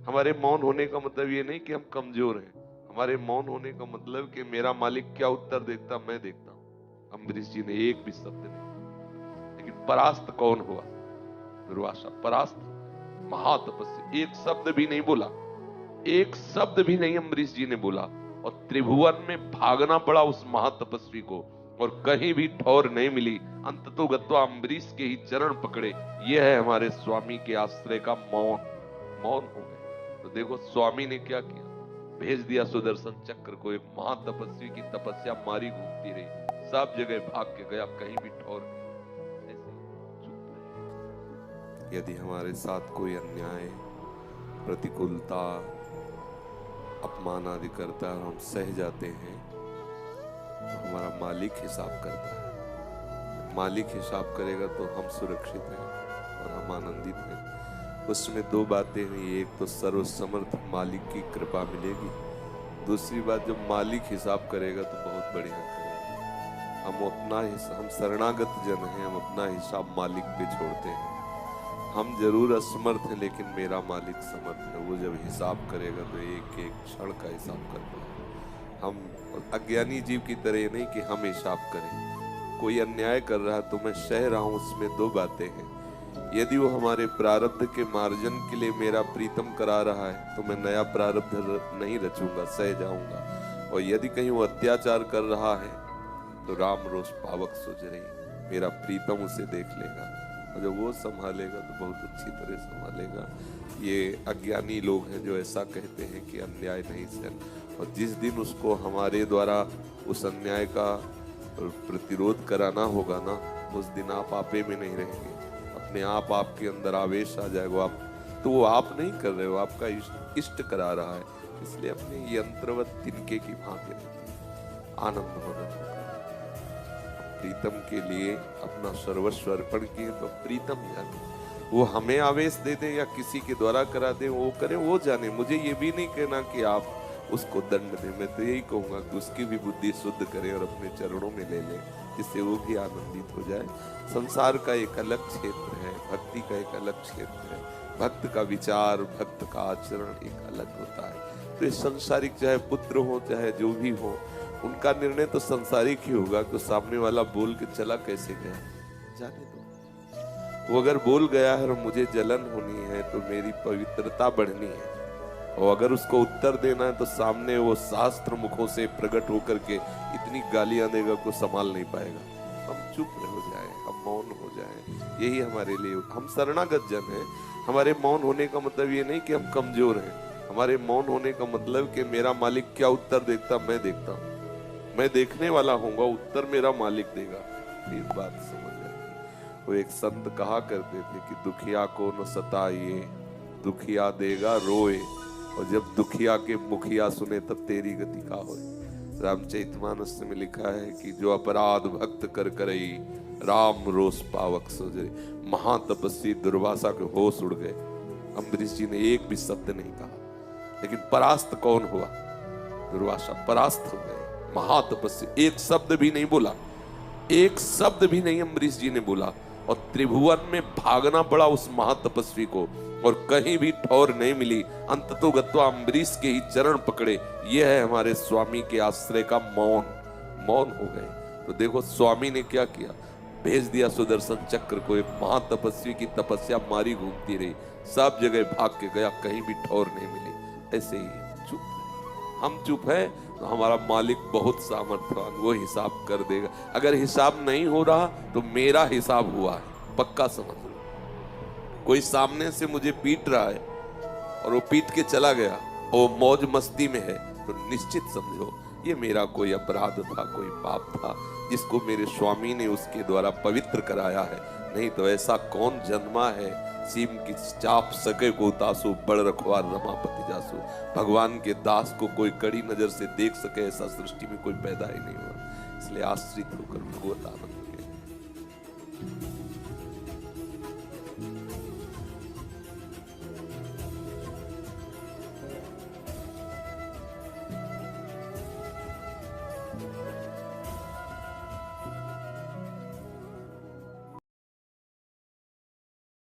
हमारे मौन होने का मतलब ये नहीं कि हम कमजोर हैं। हमारे मौन होने का मतलब कि मेरा मालिक क्या उत्तर देता मैं देखता हूं। अम्बरीश जी ने एक भी शब्द नहीं, लेकिन परास्त कौन हुआ? दुर्वासा परास्त, महातपस्या, एक शब्द भी नहीं बोला, एक शब्द भी नहीं अम्बरीश जी ने बोला, और त्रिभुवन में भागना पड़ा उस महातपस्वी को, और कहीं भी ठौर नहीं मिली। अंततो गत्वा अम्बरीश के ही चरण पकड़े। यह है हमारे स्वामी के आश्रय का मौन। मौन हो गए। तो देखो स्वामी ने क्या किया, भेज दिया सुदर्शन चक्र को। एक महातपस्वी की तपस्या मारी घूमती रही, सब जगह भाग के गया, कहीं भी ठौर नहीं। ऐसे चुप रहे। यदि हमारे साथ कोई अन्याय, प्रतिकूलता, अपमान आदि करता है और हम सह जाते हैं, तो हमारा मालिक हिसाब करता है। मालिक हिसाब करेगा तो हम सुरक्षित हैं और हम आनंदित हैं। उसमें दो बातें हैं, एक तो सर्वसमर्थ मालिक की कृपा मिलेगी, दूसरी बात जब मालिक हिसाब करेगा तो बहुत बढ़िया करेगा। हम शरणागत जन हैं, हम अपना हिसाब मालिक पे छोड़ते हैं। हम जरूर असमर्थ हैं, लेकिन मेरा मालिक समर्थ है। वो जब हिसाब करेगा तो एक एक क्षण का हिसाब करता है। हम अज्ञानी जीव की तरह नहीं कि हम हिसाब करें। कोई अन्याय कर रहा है तो मैं सह रहा हूं, उसमें दो बातें हैं। यदि वो हमारे प्रारब्ध के मार्जन के लिए मेरा प्रीतम करा रहा है तो मैं नया प्रारब्ध नहीं रचूंगा, सह जाऊंगा। और यदि कहीं वो अत्याचार कर रहा है तो राम रोष पावक सुझ रही, मेरा प्रीतम उसे देख लेगा, और जब वो संभालेगा तो बहुत अच्छी तरह संभालेगा। ये अज्ञानी लोग हैं जो ऐसा कहते हैं कि अन्याय नहीं सहन, और जिस दिन उसको हमारे द्वारा उस अन्याय का प्रतिरोध कराना होगा ना, उस दिन आप आपे में नहीं रहेंगे। अपने आप आपके अंदर आवेश आ जाएगा। आप तो वो आप नहीं कर रहे हो, आपका इष्ट करा रहा है। इसलिए अपने यंत्रवत तिनके की भांति आनंद होना होगा। प्रीतम के लिए अपना सर्वस्व अर्पण किए तो प्रीतम जाने। वो हमें आवेश दे दे या किसी के द्वारा करा दे, वो करे, वो जाने। मुझे ये भी नहीं कहना कि आप उसको दंड दें। मैं तो यही कहूंगा कि उसकी भी बुद्धि शुद्ध करे और अपने चरणों में ले ले, जिससे वो भी आनंदित हो जाए। संसार का एक अलग क्षेत्र है, भक्ति का एक अलग क्षेत्र है। भक्त का विचार, भक्त का आचरण एक अलग होता है। तो ये संसारिक, चाहे पुत्र हो चाहे जो भी हो, उनका निर्णय तो संसारिक ही होगा कि सामने वाला बोल के चला कैसे गया, जाने दो। वो अगर बोल गया है और मुझे जलन होनी है तो मेरी पवित्रता बढ़नी है, और अगर उसको उत्तर देना है तो सामने वो शास्त्र मुखों से प्रकट होकर के इतनी गालियां देगा को संभाल नहीं पाएगा। हम चुप हो जाए, हम मौन हो जाए, यही हमारे लिए। हम शरणागत जन हैं। हमारे मौन होने का मतलब ये नहीं कि हम कमजोर हैं। हमारे मौन होने का मतलब कि मेरा मालिक क्या उत्तर देता मैं देखता हूँ। मैं देखने वाला होऊंगा, उत्तर मेरा मालिक देगा। इस बात समझ आएगी। वो एक संत कहा करते थे कि दुखिया को न सताइए, दुखिया देगा रोए, और जब दुखिया के मुखिया सुने तब तेरी गति का होए। रामचरितमानस में लिखा है कि जो अपराध भक्त कर करई, राम रोष पावक सोजरे। महातपस्वी दुर्वासा के होश उड़ गए। अम्बरीश जी ने एक भी शब्द नहीं कहा, लेकिन परास्त कौन हुआ? दुर्वासा परास्त हो गए। महातपस्वी, एक शब्द भी नहीं बोला, एक शब्द भी नहीं अम्बरीश जी ने बोला, और त्रिभुवन में भागना पड़ा उस महातपस्वी को, और कहीं भी ठौर नहीं मिली। अंततो गत्वा अम्बरीश के ही चरण पकड़े। यह है हमारे स्वामी के आश्रय का मौन। मौन हो गए। तो देखो स्वामी ने क्या किया, भेज दिया सुदर्शन चक्र को। एक महातपस्वी की तपस्या मारी घूमती रही, सब जगह भाग के गया, कहीं भी ठौर नहीं मिली। ऐसे ही चुप है। हम चुप है तो हमारा मालिक बहुत सामर्थ्यवान, वो हिसाब कर देगा। अगर हिसाब नहीं हो रहा तो मेरा हिसाब हुआ है, पक्का समझ लो। कोई सामने से मुझे पीट रहा है और वो पीट के चला गया और वो मौज मस्ती में है, तो निश्चित समझो ये मेरा कोई अपराध था, कोई पाप था, जिसको मेरे स्वामी ने उसके द्वारा पवित्र कराया है। नहीं तो ऐसा कौन जन्मा है, सीम की चाप सके को तासु, बड़ रखवार रमापति जासु। भगवान के दास को कोई कड़ी नजर से देख सके, ऐसा सृष्टि में कोई पैदा ही नहीं हुआ। इसलिए आश्रित होकर भगवत आनंद के